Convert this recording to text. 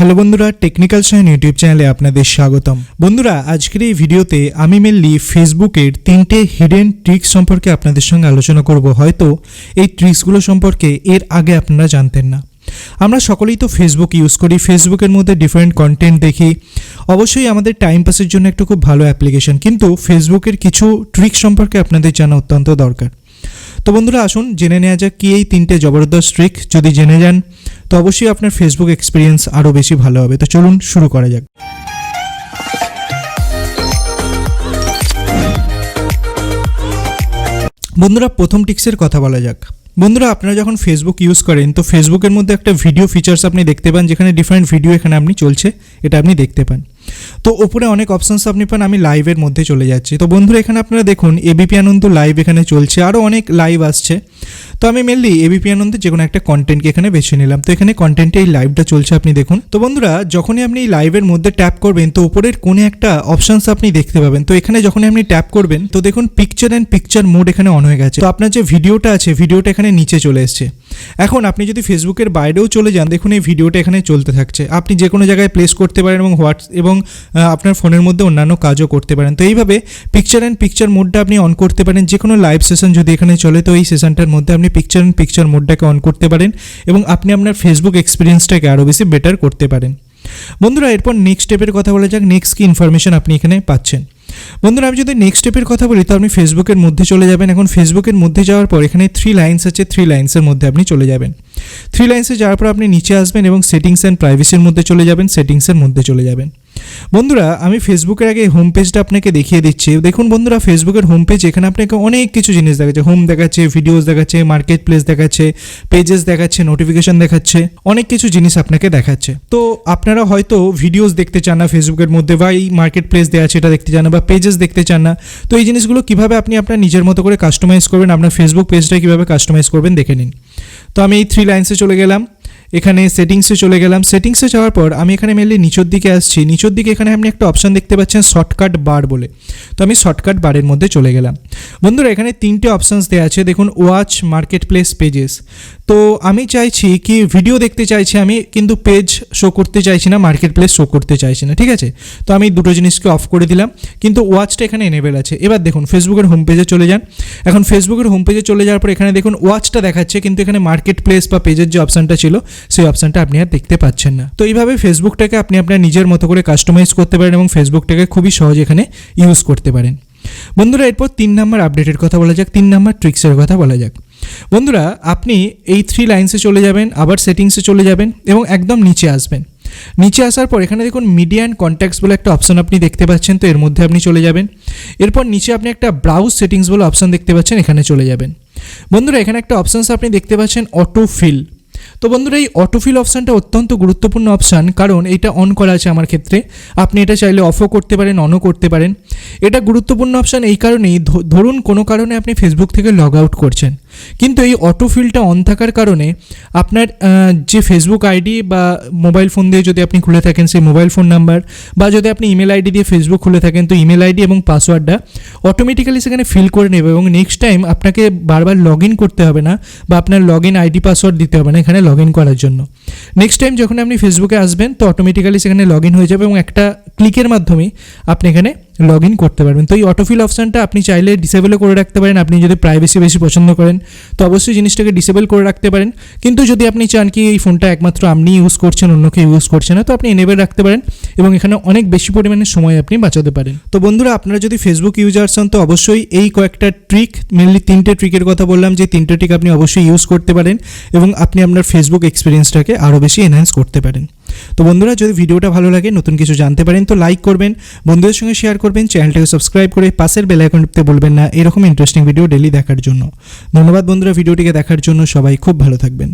Hello বন্ধুরা, technical sine YouTube চ্যানেলে আপনাদের স্বাগতম। বন্ধুরা, আজকের এই ভিডিওতে আমি মেনলি ফেসবুকের 3টে হিডেন ট্রিক্স সম্পর্কে আপনাদের সঙ্গে আলোচনা করব। হয়তো এই ট্রিক্সগুলো সম্পর্কে এর আগে আপনারা জানতেন না। আমরা সকলেই তো ফেসবুক ইউজ করি, ফেসবুকের মধ্যে ডিফারেন্ট কন্টেন্ট দেখি, অবশ্যই আমাদের টাইম পাসের জন্য একটা খুব ভালো অ্যাপ্লিকেশন, কিন্তু ফেসবুকের কিছু ট্রিক সম্পর্কে আপনাদের জানা অত্যন্ত দরকার। তো বন্ধুরা, আসুন জেনে নেওয়া যাক কি এই 3টে জবরদস্ত ট্রিক। যদি জেনে যান তো অবশ্যই আপনার ফেসবুক এক্সপিরিয়েন্স আরও বেশি ভালো হবে। তো চলুন শুরু করা যাক। বন্ধুরা, প্রথম টিক্সের কথা বলা যাক। বন্ধুরা, আপনারা যখন ফেসবুক ইউজ করেন তো ফেসবুকের মধ্যে একটা ভিডিও ফিচার্স আপনি দেখতে পান, যেখানে ডিফারেন্ট ভিডিও এখানে আপনি চলছে, এটা আপনি দেখতে পান। তো ওপরে অনেক অপশানস আপনি পান। আমি লাইভের মধ্যে চলে যাচ্ছি। তো বন্ধুরা, এখানে আপনারা দেখুন এবিপি আনন্দ লাইভ এখানে চলছে, আরও অনেক লাইভ আসছে। তো আমি মেনলি এবিপি আনন্দের যে কোনো একটা কন্টেন্টকে এখানে বেছে নিলাম। তো এখানে কন্টেন্টে এই লাইভটা চলছে, আপনি দেখুন। তো বন্ধুরা, যখনই আপনি এই লাইভের মধ্যে ট্যাপ করবেন তো উপরের কোণে একটা অপশানস আপনি দেখতে পাবেন। তো এখানে যখনই আপনি ট্যাপ করবেন তো দেখুন পিকচার অ্যান্ড পিকচার মোড এখানে অন হয়ে গেছে। তো আপনার যে ভিডিওটা আছে, ভিডিওটা এখানে নিচে চলে এসছে। এখন আপনি যদি ফেসবুকের বাইরেও চলে যান, দেখুন এই ভিডিওটা এখানে চলতে থাকছে। আপনি যে কোনো জায়গায় প্লেস করতে পারেন এবং আপনার ফোনের মধ্যে অন্যান্য কাজও করতে পারেন। তো এইভাবে পিকচার অ্যান্ড পিকচার মোডটা আপনি অন করতে পারেন। যে কোনো লাইভ সেশন যদি এখানে চলে তো এই সেশনটার মধ্যে আপনি পিকচার অ্যান্ড পিকচার মোডটাকে অন করতে পারেন এবং আপনি আপনার ফেসবুক এক্সপিরিয়েন্সটাকে আরও বেশি বেটার করতে পারেন। বন্ধুরা, এরপর নেক্সট স্টেপের কথা বলা যাক। নেক্সট কি ইনফরমেশন আপনি এখানে পাচ্ছেন। বন্ধুরা, আমি যদি নেক্সট স্টেপের কথা বলি তো আপনি ফেসবুকের মধ্যে চলে যাবেন। এখন ফেসবুকের মধ্যে যাওয়ার পর এখানে 3 লাইন্স আছে, 3 লাইন্সের মধ্যে আপনি চলে যাবেন। 3 লাইন্সে যাওয়ার পর আপনি নিচে আসবেন এবং সেটিংস অ্যান্ড প্রাইভেসির মধ্যে চলে যাবেন, সেটিংসের মধ্যে চলে যাবেন। বন্ধুরা, আমি ফেসবুকের আগে হোম পেজটা আপনাকে দেখিয়ে দিচ্ছি। দেখুন বন্ধুরা, ফেসবুকের হোম পেজ এখানে আপনাকে অনেক কিছু জিনিস দেখাচ্ছে। হোম দেখাচ্ছে, ভিডিওস দেখাচ্ছে, মার্কেট প্লেস দেখাচ্ছে, পেজেস দেখাচ্ছে, নোটিফিকেশন দেখাচ্ছে, অনেক কিছু জিনিস আপনাকে দেখাচ্ছে। তো আপনারা হয়তো ভিডিওস দেখতে চান না ফেসবুকের মধ্যে, বা এই মার্কেট প্লেস দেওয়া আছে এটা দেখতে চান না, বা পেজেস দেখতে চান না। তো এই জিনিসগুলো কীভাবে আপনি আপনার নিজের মতো করে কাস্টমাইজ করবেন, আপনার ফেসবুক পেজটা কীভাবে কাস্টমাইজ করবেন দেখে নিন। তো আমি এই 3 লাইন্সে চলে গেলাম, এখানে সেটিংসে চলে গেলাম। সেটিংসে যাওয়ার পর আমি এখানে মেনলি নিচের দিকে আসছি। নিচের দিকে এখানে আপনি একটা অপশান দেখতে পাচ্ছেন শর্টকাট বার বলে। তো আমি শর্টকাট বারের মধ্যে চলে গেলাম। বন্ধুরা, এখানে 3টে অপশানস দেওয়া আছে, দেখুন ওয়াচ, মার্কেট প্লেস, পেজেস। তো আমি চাইছি কি ভিডিও দেখতে চাইছি আমি, কিন্তু পেজ শো করতে চাইছি না, মার্কেট প্লেস শো করতে চাইছি না, ঠিক আছে। তো আমি দুটো জিনিসকে অফ করে দিলাম, কিন্তু ওয়াচটা এখানে এনেবেল আছে। এবার দেখুন ফেসবুকের হোম পেজে চলে যান। এখন ফেসবুকের হোম পেজে চলে যাওয়ার পর এখানে দেখুন ওয়াচটা দেখাচ্ছে, কিন্তু এখানে মার্কেট প্লেস বা পেজের যে অপশানটা ছিল সেই অপশানটা আপনি আর দেখতে পাচ্ছেন না। তো এইভাবে ফেসবুকটাকে আপনি আপনার নিজের মতো করে কাস্টমাইজ করতে পারেন এবং ফেসবুকটাকে খুবই সহজে এখানে ইউজ করতে পারেন। বন্ধুরা, এরপর 3 নম্বর আপডেটের কথা বলা যাক, 3 নম্বর ট্রিক্সের কথা বলা যাক। বন্ধুরা, আপনি এই 3 লাইন্সে চলে যাবেন, আবার সেটিংসে চলে যাবেন এবং একদম নিচে আসবেন। নিচে আসার পর এখানে দেখুন মিডিয়া অ্যান্ড কন্ট্যাক্টস বলে একটা অপশান আপনি দেখতে পাচ্ছেন, তো এর মধ্যে আপনি চলে যাবেন। এরপর নিচে আপনি একটা ব্রাউজ সেটিংস বলে অপশান দেখতে পাচ্ছেন, এখানে চলে যাবেন। বন্ধুরা, এখানে একটা অপশানস আপনি দেখতে পাচ্ছেন অটো ফিল। তো বন্ধুরা, এই অটোফিল অপশানটা অত্যন্ত গুরুত্বপূর্ণ অপশান, কারণ এটা অন করা আছে আমার ক্ষেত্রে। আপনি এটা চাইলে অফও করতে পারেন, অনও করতে পারেন। এটা গুরুত্বপূর্ণ অপশান এই কারণেই, ধরুন কোনো কারণে আপনি ফেসবুক থেকে লগ আউট করছেন, কিন্তু এই অটোফিলটা অন থাকার কারণে আপনার যে ফেসবুক আইডি বা মোবাইল ফোন দিয়ে যদি আপনি খুলে থাকেন সেই মোবাইল ফোন নাম্বার, বা যদি আপনি ইমেল আইডি দিয়ে ফেসবুক খুলে থাকেন তো ইমেল আইডি এবং পাসওয়ার্ডটা অটোমেটিক্যালি সেখানে ফিল করে নেবে এবং নেক্সট টাইম আপনাকে বারবার লগ ইন করতে হবে না, বা আপনার লগ ইন আইডি পাসওয়ার্ড দিতে হবে না এখানে লগ ইন করার জন্য। নেক্সট টাইম যখন আপনি ফেসবুকে আসবেন তো অটোমেটিক্যালি সেখানে লগ ইন হয়ে যাবে এবং একটা ক্লিকের মাধ্যমে আপনি এখানে লগ ইন করতে পারবেন। তো এই অটোফিল অপশানটা আপনি চাইলে ডিসেবলও করে রাখতে পারেন। আপনি যদি প্রাইভেসি বেশি পছন্দ করেন তো অবশ্যই জিনিসটাকে ডিসেবল করে রাখতে পারেন, কিন্তু যদি আপনি চান কি এই ফোনটা একমাত্র আপনি ইউজ করছেন, অন্য কেউ ইউজ করছে না, তো আপনি এনেবেল রাখতে পারেন এবং এখানে অনেক বেশি পরিমাণে সময় আপনি বাঁচাতে পারেন। তো বন্ধুরা, আপনারা যদি ফেসবুক ইউজার্স হন তো অবশ্যই এই কয়েকটা ট্রিক, মেনলি 3টে ট্রিকের কথা বললাম, যে 3টে ট্রিক আপনি অবশ্যই ইউজ করতে পারেন এবং আপনি আপনার ফেসবুক এক্সপিরিয়েন্সটাকে আরও বেশি এনহ্যান্স করতে পারেন। তো বন্ধুরা, যদি ভিডিওটা ভালো লাগে, নতুন কিছু জানতে পারেন তো লাইক করবেন, বন্ধুদের সঙ্গে শেয়ার করবেন, চ্যানেলটাকে সাবস্ক্রাইব করে পাশের বেল আইকন টিপতে ভুলবেন না এরকম ইন্টারেস্টিং ভিডিও ডেইলি দেখার জন্য। ধন্যবাদ বন্ধুরা ভিডিওটিকে দেখার জন্য, সবাই খুব ভালো থাকবেন।